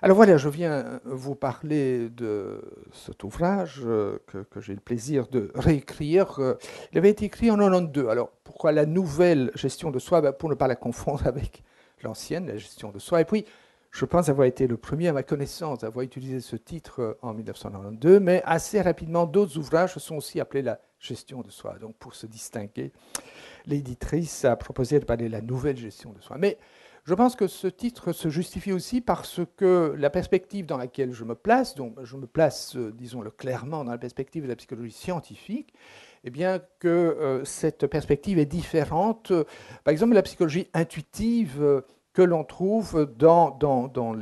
Alors voilà, je viens vous parler de cet ouvrage que j'ai le plaisir de réécrire. Il avait été écrit en 92. Alors pourquoi la nouvelle gestion de soi? Pour ne pas la confondre avec l'ancienne, la gestion de soi. Et puis, je pense avoir été le premier à ma connaissance d'avoir utilisé ce titre en 1992, mais assez rapidement, d'autres ouvrages se sont aussi appelés la gestion de soi. Donc pour se distinguer, l'éditrice a proposé de parler de la nouvelle gestion de soi. Mais je pense que ce titre se justifie aussi parce que la perspective dans laquelle je me place, donc je me place, disons-le clairement, dans la perspective de la psychologie scientifique, eh bien que cette perspective est différente, par exemple, de la psychologie intuitive que l'on trouve dans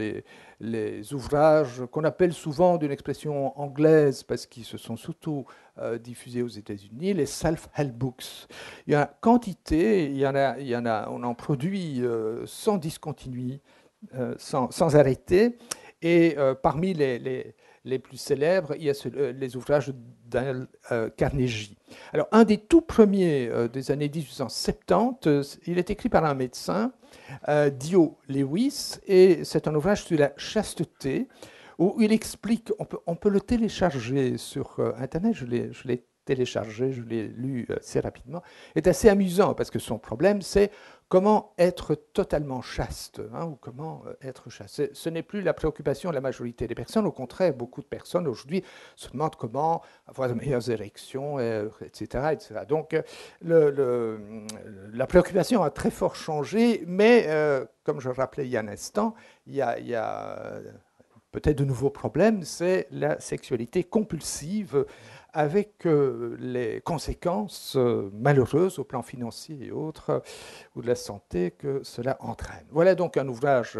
les ouvrages qu'on appelle souvent d'une expression anglaise, parce qu'ils se sont surtout diffusés aux États-Unis, les self-help books. Il y a quantité, on en produit sans discontinuer, sans arrêter. Et parmi les plus célèbres, il y a les ouvrages d'Al Carnegie. Alors, un des tout premiers des années 1870, il est écrit par un médecin, Dio Lewis, et c'est un ouvrage sur la chasteté, où il explique, on peut le télécharger sur Internet, je l'ai téléchargé, je l'ai lu assez rapidement, est assez amusant parce que son problème, c'est comment être totalement chaste, hein, ou comment être chaste. Ce n'est plus la préoccupation de la majorité des personnes, au contraire, beaucoup de personnes aujourd'hui se demandent comment avoir de meilleures érections, etc., etc. Donc, la préoccupation a très fort changé, mais comme je le rappelais il y a un instant, il y a peut-être de nouveaux problèmes, c'est la sexualité compulsive avec les conséquences malheureuses au plan financier et autres, ou de la santé que cela entraîne. Voilà donc un ouvrage,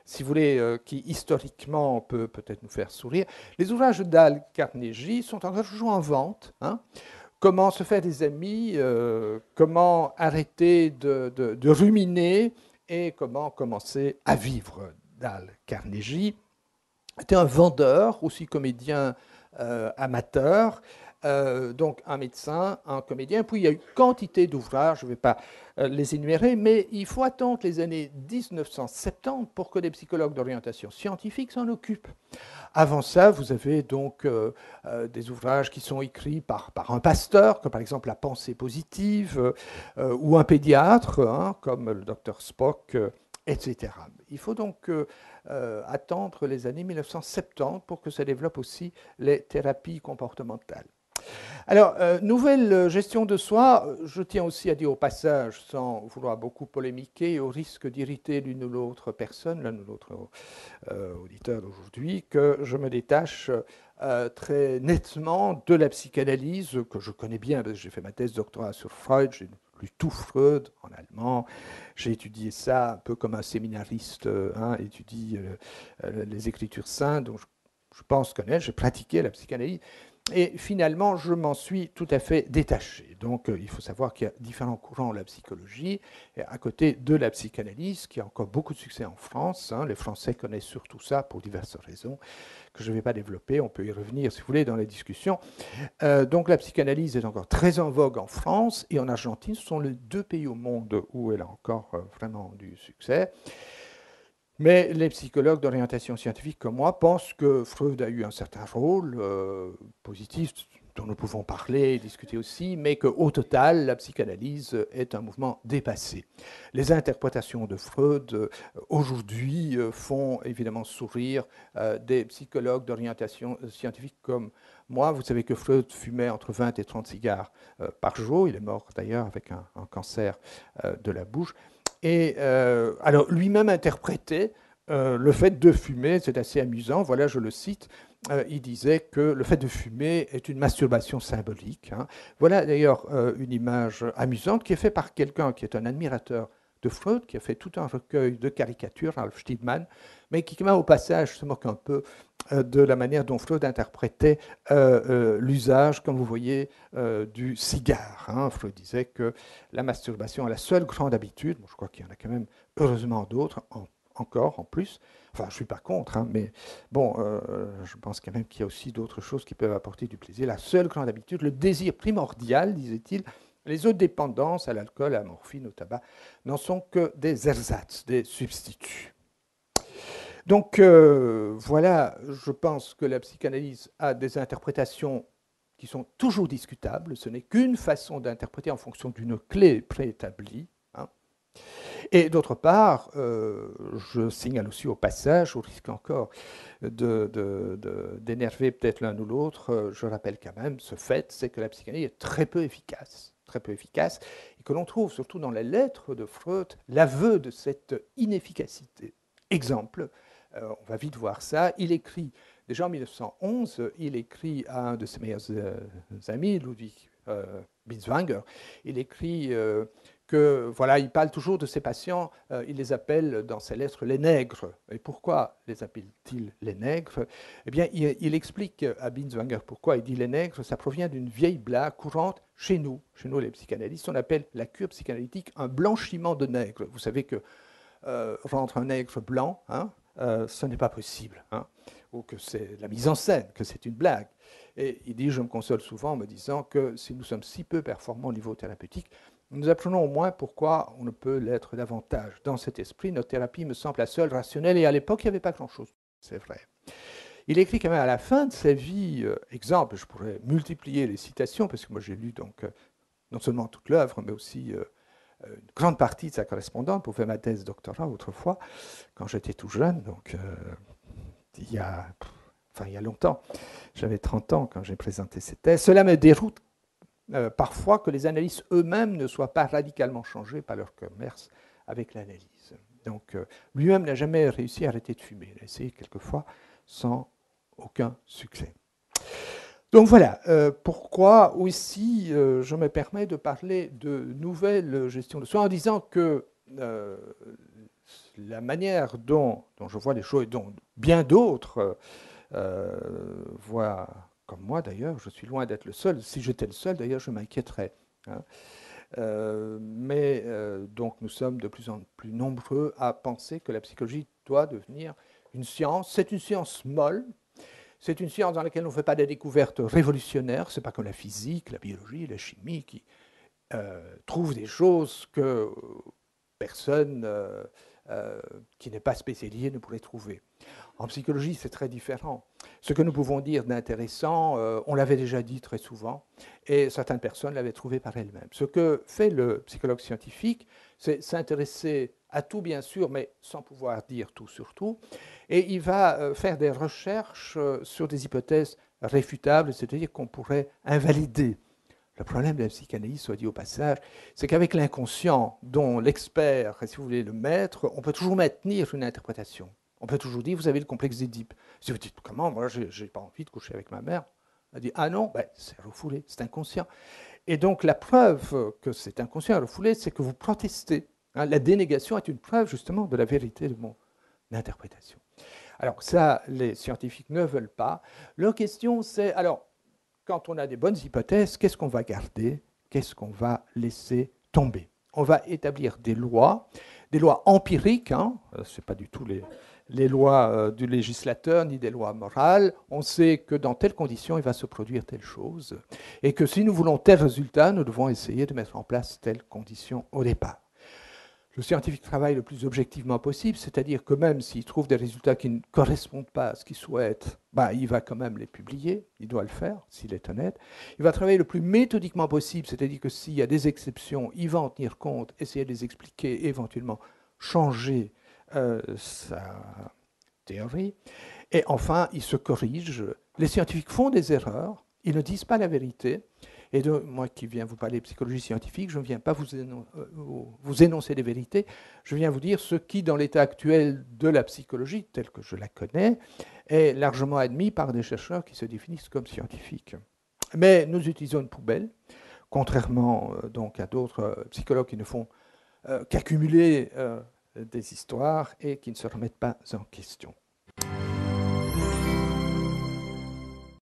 si vous voulez, qui historiquement peut peut-être nous faire sourire. Les ouvrages d'Al Carnegie sont encore toujours en vente. Hein. Comment se faire des amis, comment arrêter de ruminer et comment commencer à vivre. Dal Carnegie était un vendeur, aussi comédien amateur, donc un médecin, un comédien. Puis il y a eu quantité d'ouvrages, je ne vais pas les énumérer, mais il faut attendre les années 1970 pour que les psychologues d'orientation scientifique s'en occupent. Avant ça, vous avez donc des ouvrages qui sont écrits par un pasteur, comme par exemple La pensée positive, ou un pédiatre, hein, comme le docteur Spock, etc. Il faut donc attendre les années 1970 pour que ça développe aussi les thérapies comportementales. Alors, nouvelle gestion de soi, je tiens aussi à dire au passage, sans vouloir beaucoup polémiquer, au risque d'irriter l'une ou l'autre personne, l'un ou l'autre auditeur d'aujourd'hui, que je me détache très nettement de la psychanalyse, que je connais bien, parce que j'ai fait ma thèse doctorat sur Freud, j'ai lu tout Freud en allemand, j'ai étudié ça un peu comme un séminariste hein, étudie les écritures saintes, donc je pense connaître, j'ai pratiqué la psychanalyse, et finalement, je m'en suis tout à fait détaché. Donc, il faut savoir qu'il y a différents courants de la psychologie, et à côté de la psychanalyse, qui a encore beaucoup de succès en France. Hein, les Français connaissent surtout ça pour diverses raisons que je ne vais pas développer. On peut y revenir, si vous voulez, dans la discussion. Donc, la psychanalyse est encore très en vogue en France et en Argentine. Ce sont les deux pays au monde où elle a encore vraiment du succès. Mais les psychologues d'orientation scientifique comme moi pensent que Freud a eu un certain rôle positif dont nous pouvons parler et discuter aussi, mais qu'au total, la psychanalyse est un mouvement dépassé. Les interprétations de Freud aujourd'hui font évidemment sourire des psychologues d'orientation scientifique comme moi. Vous savez que Freud fumait entre 20 et 30 cigares par jour. Il est mort d'ailleurs avec un cancer de la bouche. Et alors lui-même interprétait le fait de fumer, c'est assez amusant, voilà, je le cite, il disait que le fait de fumer est une masturbation symbolique. Hein. Voilà d'ailleurs une image amusante qui est faite par quelqu'un qui est un admirateur de Freud, qui a fait tout un recueil de caricatures, Ralph Steadman, mais qui, au passage, se moque un peu de la manière dont Freud interprétait l'usage, comme vous voyez, du cigare. Hein. Freud disait que la masturbation est la seule grande habitude, bon, je crois qu'il y en a quand même heureusement d'autres, encore en plus. Enfin, je ne suis pas contre, hein, mais bon, je pense quand même qu'il y a aussi d'autres choses qui peuvent apporter du plaisir. La seule grande habitude, le désir primordial, disait-il, les autres dépendances à l'alcool, à la morphine, au tabac, n'en sont que des ersatz, des substituts. Donc voilà, je pense que la psychanalyse a des interprétations qui sont toujours discutables. Ce n'est qu'une façon d'interpréter en fonction d'une clé préétablie. Hein. Et d'autre part, je signale aussi au passage, au risque encore d'énerver peut-être l'un ou l'autre, je rappelle quand même ce fait, c'est que la psychanalyse est très peu efficace, et que l'on trouve surtout dans les lettres de Freud l'aveu de cette inefficacité. Exemple, on va vite voir ça, il écrit, déjà en 1911, il écrit à un de ses meilleurs amis, Ludwig Binswanger, il écrit que, voilà, il parle toujours de ses patients, il les appelle dans ses lettres les nègres. Et pourquoi les appelle-t-il les nègres? Eh bien, il explique à Binswanger pourquoi il dit les nègres. Ça provient d'une vieille blague courante chez nous les psychanalystes. On appelle la cure psychanalytique un blanchiment de nègre. Vous savez que rendre un nègre blanc, hein, ce n'est pas possible. Hein, ou que c'est la mise en scène, que c'est une blague. Et il dit, je me console souvent en me disant que si nous sommes si peu performants au niveau thérapeutique, nous apprenons au moins pourquoi on ne peut l'être davantage. Dans cet esprit, notre thérapie me semble la seule rationnelle, et à l'époque, il n'y avait pas grand-chose, c'est vrai. Il écrit quand même à la fin de sa vie, exemple, je pourrais multiplier les citations, parce que moi j'ai lu donc, non seulement toute l'œuvre, mais aussi une grande partie de sa correspondance pour faire ma thèse doctorat autrefois, quand j'étais tout jeune, donc il y a longtemps, j'avais 30 ans quand j'ai présenté cette thèse. Cela me déroute parfois que les analystes eux-mêmes ne soient pas radicalement changés par leur commerce avec l'analyse. Donc lui-même n'a jamais réussi à arrêter de fumer. Il a essayé quelquefois sans aucun succès. Donc voilà, pourquoi aussi je me permets de parler de nouvelle gestion de soi en disant que la manière dont je vois les choses et dont bien d'autres voient comme moi d'ailleurs, je suis loin d'être le seul. Si j'étais le seul, d'ailleurs, je m'inquiéterais. Hein. Donc nous sommes de plus en plus nombreux à penser que la psychologie doit devenir une science. C'est une science molle. C'est une science dans laquelle on ne fait pas des découvertes révolutionnaires. Ce n'est pas comme la physique, la biologie, la chimie qui trouvent des choses que personne qui n'est pas spécialisé ne pourrait trouver. En psychologie, c'est très différent. Ce que nous pouvons dire d'intéressant, on l'avait déjà dit très souvent, et certaines personnes l'avaient trouvé par elles-mêmes. Ce que fait le psychologue scientifique, c'est s'intéresser à tout, bien sûr, mais sans pouvoir dire tout sur tout, et il va faire des recherches sur des hypothèses réfutables, c'est-à-dire qu'on pourrait invalider. Le problème de la psychanalyse, soit dit au passage, c'est qu'avec l'inconscient, dont l'expert, si vous voulez, le maître, on peut toujours maintenir une interprétation. On peut toujours dire, vous avez le complexe d'Édipe. Si vous dites, comment, moi, je n'ai pas envie de coucher avec ma mère. Elle dit, ah non, ben, c'est refoulé, c'est inconscient. Et donc, la preuve que c'est inconscient et refoulé, c'est que vous protestez. Hein, la dénégation est une preuve, justement, de la vérité de mon interprétation. Alors, ça, les scientifiques ne veulent pas. Leur question, c'est, alors, quand on a des bonnes hypothèses, qu'est-ce qu'on va garder? Qu'est-ce qu'on va laisser tomber? On va établir des lois empiriques, hein, ce n'est pas du tout les lois du législateur ni des lois morales. On sait que dans telles conditions, il va se produire telle chose, et que si nous voulons tel résultat, nous devons essayer de mettre en place telle condition au départ. Le scientifique travaille le plus objectivement possible, c'est-à-dire que même s'il trouve des résultats qui ne correspondent pas à ce qu'il souhaite, ben, il va quand même les publier, il doit le faire, s'il est honnête. Il va travailler le plus méthodiquement possible, c'est-à-dire que s'il y a des exceptions, il va en tenir compte, essayer de les expliquer, éventuellement changer sa théorie. Et enfin, il se corrige. Les scientifiques font des erreurs, ils ne disent pas la vérité. Et de, moi qui viens vous parler de psychologie scientifique, je ne viens pas vous énoncer des vérités, je viens vous dire ce qui, dans l'état actuel de la psychologie, telle que je la connais, est largement admis par des chercheurs qui se définissent comme scientifiques. Mais nous utilisons une poubelle, contrairement donc à d'autres psychologues qui ne font qu'accumuler des histoires et qui ne se remettent pas en question.